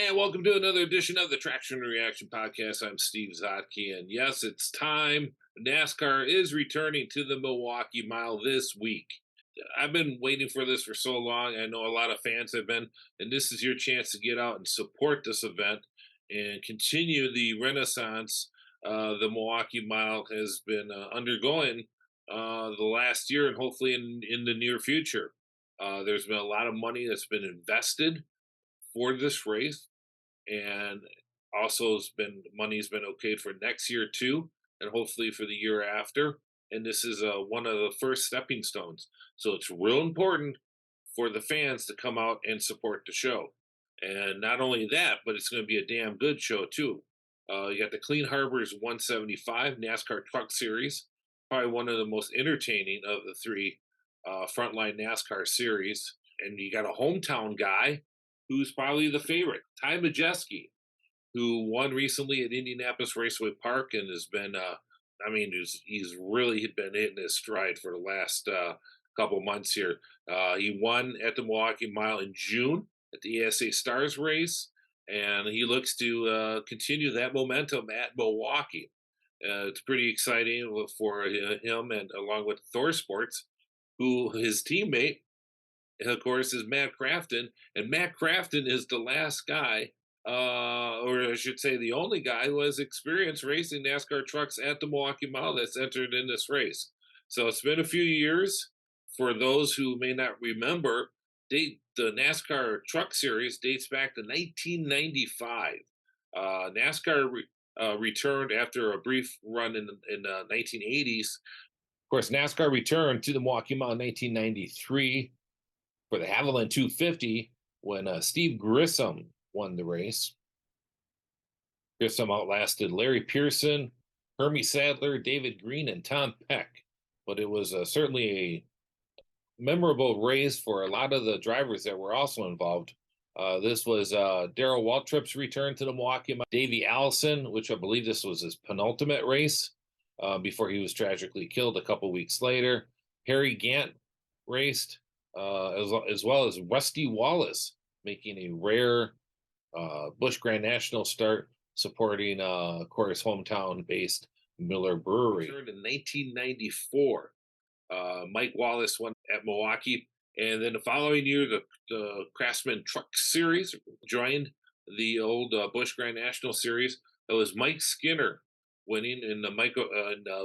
And welcome to another edition of the Traction Reaction Podcast. I'm Steve Zautke, and yes, it's time. NASCAR is returning to the Milwaukee Mile this week. I've been waiting for this for so long. I know a lot of fans have been, and this is your chance to get out and support this event and continue the renaissance the Milwaukee Mile has been undergoing the last year and hopefully in the near future. There's been a lot of money that's been invested for this race, and also has been money's been okayed for next year too, and hopefully for the year after. And this is one of the first stepping stones, so it's real important for the fans to come out and support the show. And not only that, but it's going to be a damn good show too. You got the Clean Harbors 175 NASCAR Truck Series, probably one of the most entertaining of the three frontline NASCAR series. And you got a hometown guy who's probably the favorite, Ty Majeski, who won recently at Indianapolis Raceway Park and has been, he's really been hitting his stride for the last couple months here. He won at the Milwaukee Mile in June at the ASA Stars race, and he looks to continue that momentum at Milwaukee. It's pretty exciting for him, and along with Thor Sports, who his teammate of course, is Matt Crafton, and Matt Crafton is the last guy, or I should say, the only guy who has experience racing NASCAR trucks at the Milwaukee Mile that's entered in this race. So it's been a few years. For those who may not remember, the NASCAR Truck Series dates back to 1995. NASCAR returned after a brief run in the 1980s. Of course, NASCAR returned to the Milwaukee Mile in 1993 for the Haviland 250 when Steve Grissom won the race. Grissom outlasted Larry Pearson, Hermie Sadler, David Green, and Tom Peck. But it was certainly a memorable race for a lot of the drivers that were also involved. This was Darrell Waltrip's return to the Milwaukee Mile. Davey Allison, which I believe this was his penultimate race before he was tragically killed a couple weeks later. Harry Gant raced. As well as Rusty Wallace making a rare Busch Grand National start, supporting, of course, hometown-based Miller Brewery. In 1994, Mike Wallace won at Milwaukee, and then the following year, the Craftsman Truck Series joined the old Busch Grand National Series. It was Mike Skinner winning in the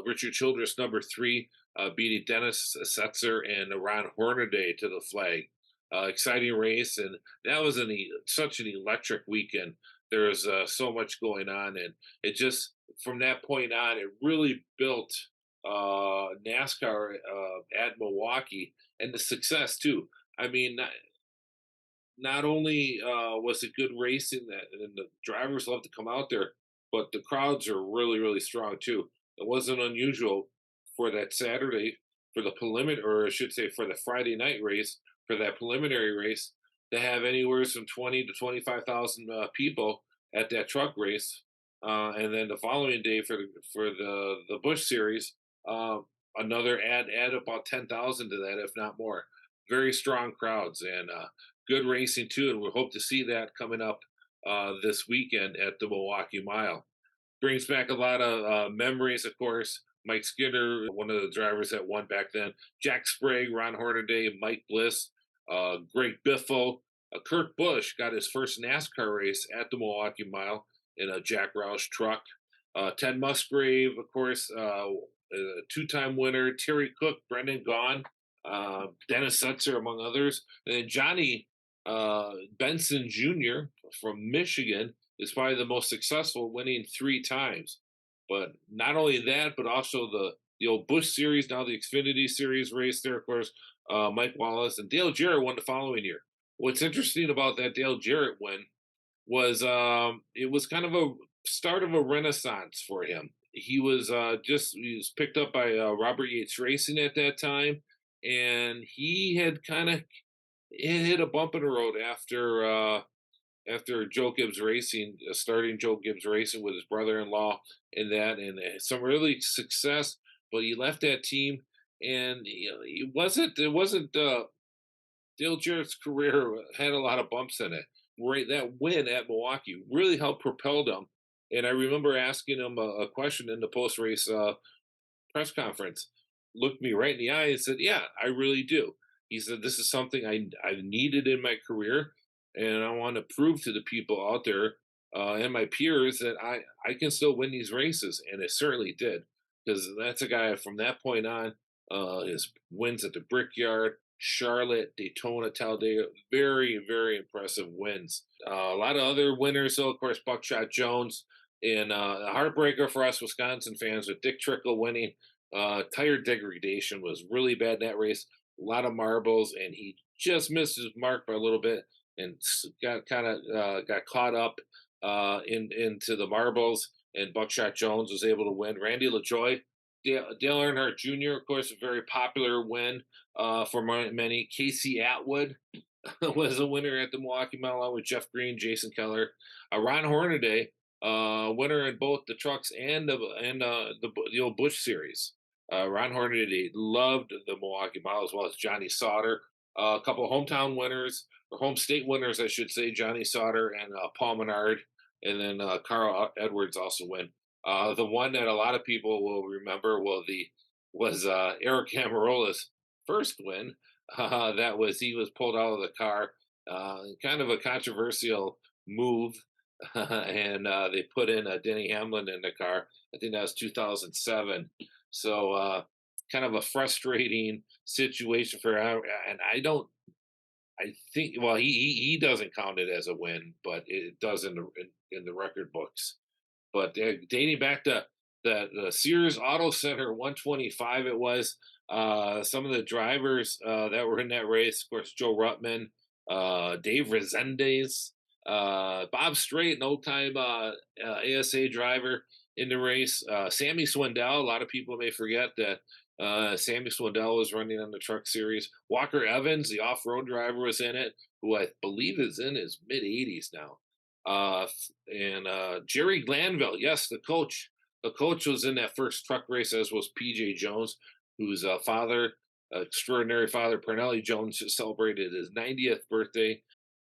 Richard Childress #3. Beating Dennis Setzer and Ron Hornaday to the flag. Exciting race, and that was such an electric weekend. There was so much going on, and it just, from that point on, it really built NASCAR at Milwaukee, and the success too. I mean, not only was it good racing, and the drivers love to come out there, but the crowds are really, really strong too. It wasn't unusual for that Saturday, for the preliminary, or I should say for the Friday night race, for that preliminary race, to have anywhere from 20 to 25,000 people at that truck race, and then the following day for the Busch Series, another add about 10,000 to that, if not more. Very strong crowds, and good racing too, and we hope to see that coming up this weekend at the Milwaukee Mile. Brings back a lot of memories, of course. Mike Skinner, one of the drivers that won back then. Jack Sprague, Ron Hornaday, Mike Bliss, Greg Biffle. Kurt Busch got his first NASCAR race at the Milwaukee Mile in a Jack Roush truck. Ted Musgrave, of course, two-time winner. Terry Cook, Brendan Gaughan, Dennis Setzer, among others. And then Johnny Benson Jr. from Michigan is probably the most successful, winning 3 times. But not only that, but also the old Busch Series, now the Xfinity Series race there, of course, Mike Wallace and Dale Jarrett won the following year. What's interesting about that Dale Jarrett win was it was kind of a start of a renaissance for him. He was picked up by Robert Yates Racing at that time, and he had kind of hit a bump in the road after Joe Gibbs Racing, starting Joe Gibbs Racing with his brother-in-law and some really success, but he left that team, and it wasn't Dale Jarrett's career had a lot of bumps in it. right, that win at Milwaukee really helped propel them. And I remember asking him a question in the post race press conference, looked me right in the eye and said, "Yeah, I really do." He said, "This is something I needed in my career, and I want to prove to the people out there and my peers that I can still win these races," and it certainly did, because that's a guy from that point on. His wins at the Brickyard, Charlotte, Daytona, Talladega, very impressive wins. A lot of other winners, though, of course, Buckshot Jones. And a heartbreaker for us Wisconsin fans with Dick Trickle winning. Tire degradation was really bad in that race. A lot of marbles, and he just missed his mark by a little bit and got kind of got caught up into the marbles. And Buckshot Jones was able to win. Randy LaJoy, Dale Earnhardt Jr., of course, a very popular win for many. Casey Atwood was a winner at the Milwaukee Mile along with Jeff Green, Jason Keller, Ron Hornaday, winner in both the trucks and the old Bush series. Ron Hornaday loved the Milwaukee Mile as well as Johnny Sauter. A couple of hometown winners or home state winners, I should say, Johnny Sauter and Paul Menard, and then Carl Edwards also win. The one that a lot of people will remember was Eric Camarola's first win. That was he was pulled out of the car, kind of a controversial move, and they put in Denny Hamlin in the car. I think that was 2007. So kind of a frustrating situation for him. And I don't. I think well he doesn't count it as a win, but it does in the record books. But dating back to the Sears Auto Center 125, it was some of the drivers that were in that race. Of course, Joe Ruttman, Dave Resendez, Bob Strait, an old time ASA driver in the race. Sammy Swindell. A lot of people may forget that Sammy Swindell was running on the Truck Series. Walker Evans, the off road driver, was in it, who I believe is in his mid 80s now. And Jerry Glanville, yes, the coach. The coach was in that first truck race, as was PJ Jones, whose father, extraordinary father, Pernelli Jones, just celebrated his 90th birthday.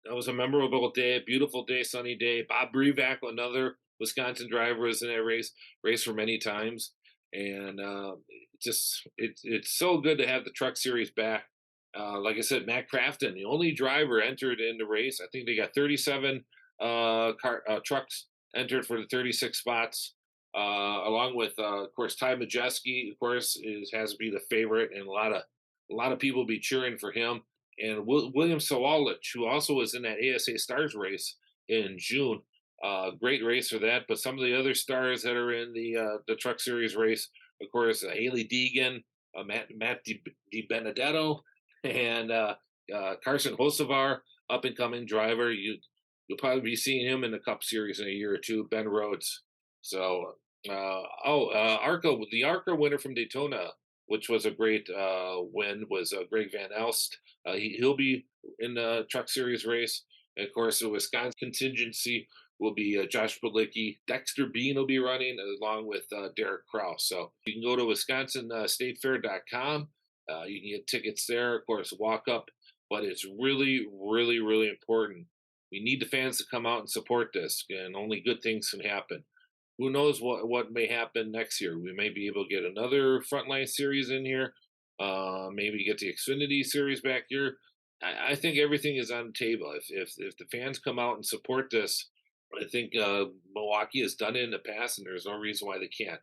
That was a memorable day, a beautiful day, sunny day. Bob Brevac, another Wisconsin driver, was in that race for many times. And it's so good to have the Truck Series back. Like I said, Matt Crafton, the only driver entered in the race. I think they got 37 trucks entered for the 36 spots, along with, of course, Ty Majeski. Of course, has to be the favorite, and a lot of people be cheering for him. And William Sawalich, who also was in that ASA Stars race in June. Great race for that. But some of the other stars that are in the Truck Series race, of course, Haley Deegan, Matt Di Benedetto, and Carson Hocevar, up and coming driver. You'll probably be seeing him in the Cup Series in a year or two. Ben Rhodes. So, ARCA, the ARCA winner from Daytona, which was a great win, was Greg Van Elst. He'll be in the Truck Series race. And of course, the Wisconsin contingency will be Josh Bilicki. Dexter Bean will be running along with Derek Kraus. So you can go to WisconsinStateFair.com. You can get tickets there. Of course, walk up. But it's really important. We need the fans to come out and support this, and only good things can happen. Who knows what may happen next year? We may be able to get another Frontline Series in here. Maybe get the Xfinity Series back here. I think everything is on the table. If the fans come out and support this, I think Milwaukee has done it in the past, and there's no reason why they can't.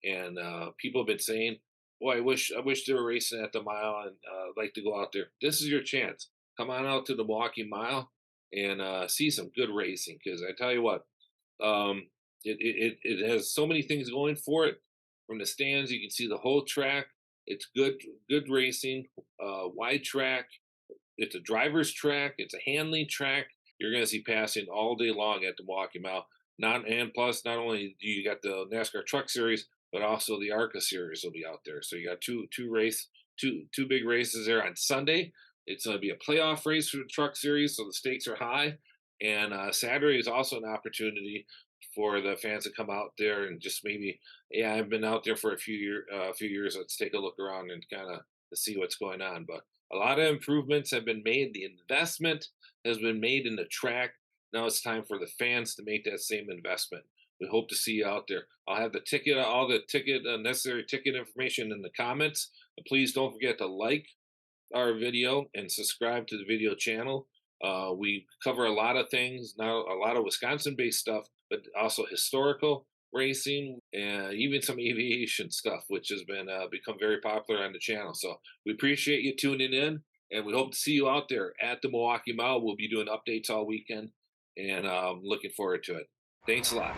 And people have been saying, "Boy, I wish they were racing at the mile, and like to go out there." This is your chance. Come on out to the Milwaukee Mile and see some good racing. Because I tell you what, um, it has so many things going for it. From the stands, you can see the whole track. It's good racing, wide track. It's a driver's track. It's a handling track. You're going to see passing all day long at the Milwaukee Mile. Plus, not only do you got the NASCAR Truck Series, but also the ARCA Series will be out there. So you got two big races there on Sunday. It's going to be a playoff race for the Truck Series, so the stakes are high. And Saturday is also an opportunity for the fans to come out there and just maybe, yeah, I've been out there for a few years. Let's take a look around and kind of see what's going on. But a lot of improvements have been made. The investment has been made in the track. Now it's time for the fans to make that same investment. We hope to see you out there. I'll have the ticket, all the ticket, necessary ticket information in the comments. Please don't forget to like our video and subscribe to the video channel. We cover a lot of things, not a lot of Wisconsin based stuff, but also historical racing and even some aviation stuff, which has been become very popular on the channel. So we appreciate you tuning in, and we hope to see you out there at the Milwaukee Mile. We'll be doing updates all weekend, and looking forward to it. Thanks a lot.